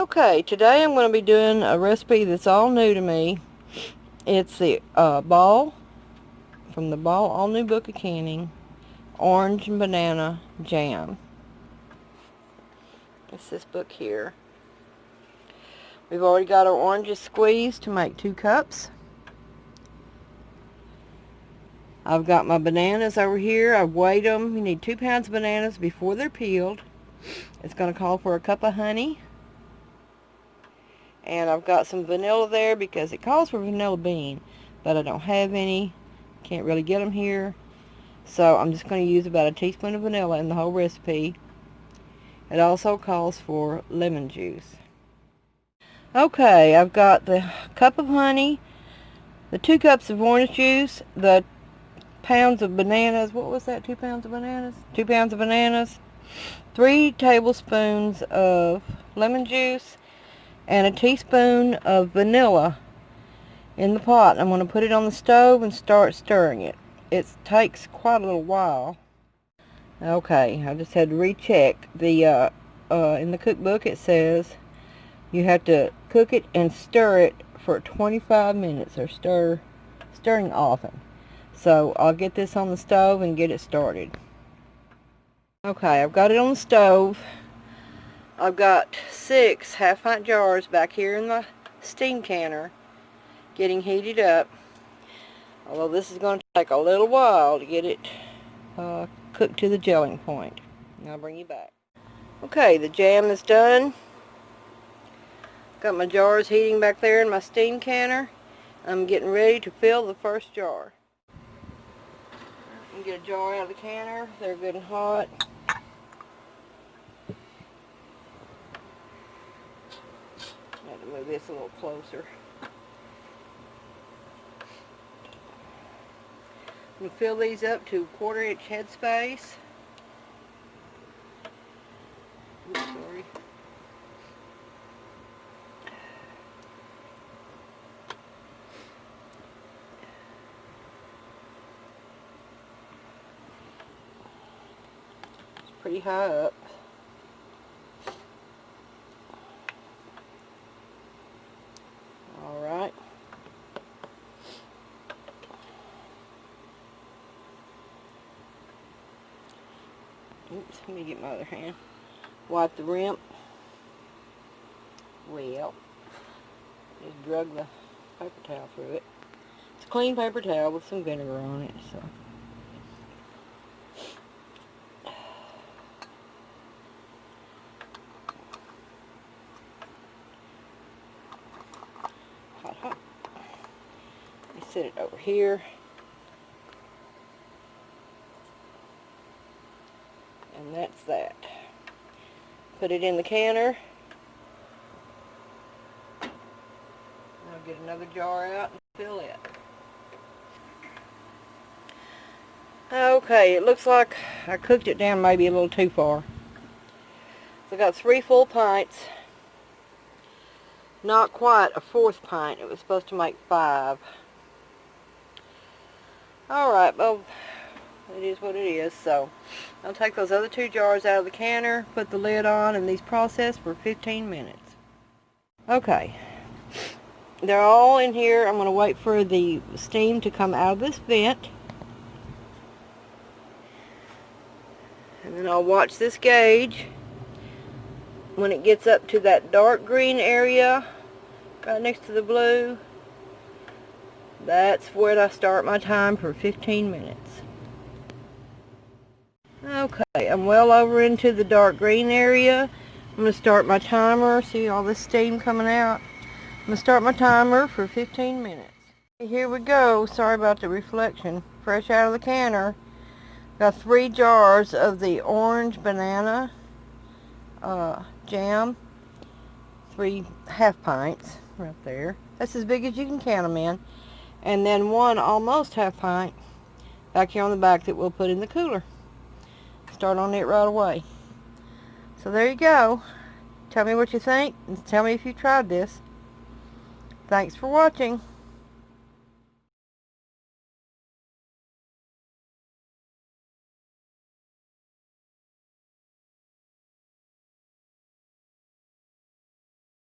Okay, today I'm going to be doing a recipe that's all new to me. It's the Ball, from the Ball All New Book of Canning, Orange and Banana Jam. It's this book here. We've already got our oranges squeezed to make 2 cups. I've got my bananas over here. I've weighed them. You need 2 pounds of bananas before they're peeled. It's going to call for a cup of honey. And I've got some vanilla there because it calls for vanilla bean, but I don't have any. Can't really get them here. So I'm just going to use about a teaspoon of vanilla in the whole recipe. It also calls for lemon juice. Okay, I've got the cup of honey, the 2 cups of orange juice, the pounds of bananas. What was that? 2 pounds of bananas? 2 pounds of bananas, 3 tablespoons of lemon juice, and a teaspoon of vanilla in the pot. I'm going to put it on the stove and start stirring it. It takes quite a little while. Okay, I just had to recheck. In the cookbook it says you have to cook it and stir it for 25 minutes, or stirring often. So I'll get this on the stove and get it started. Okay, I've got it on the stove. I've got 6 half-pint jars back here in the steam canner getting heated up. Although this is going to take a little while to get it cooked to the gelling point. And I'll bring you back. Okay, the jam is done. Got my jars heating back there in my steam canner. I'm getting ready to fill the first jar. You get a jar out of the canner. They're good and hot. I have to move this a little closer. I'm going to fill these up to 1/4 inch headspace. Oops, sorry. It's pretty high up. Alright. Oops, let me get my other hand. Wipe the rim. Well, just drug the paper towel through it. It's a clean paper towel with some vinegar on it, so. Hot, hot. Let me set it over here. And that's that. Put it in the canner. I'll get another jar out and fill it. Okay, it looks like I cooked it down maybe a little too far. So I got 3 full pints. Not quite a 4th pint. It was supposed to make 5. Alright, well, it is what it is. So I'll take those other 2 jars out of the canner, put the lid on, and these process for 15 minutes. Okay, they're all in here. I'm going to wait for the steam to come out of this vent, and then I'll watch this gauge. When it gets up to that dark green area right next to the blue, that's where I start my time for 15 minutes. Okay, I'm well over into the dark green area. I'm going to start my timer. See all this steam coming out? I'm going to start my timer for 15 minutes. Here we go. Sorry about the reflection. Fresh out of the canner. Got 3 jars of the orange banana jam. 3 half pints right there. That's as big as you can count them in. And then 1 almost half pint back here on the back that we'll put in the cooler. Start on it right away. So there you go. Tell me what you think, and tell me if you tried this. Thanks for watching.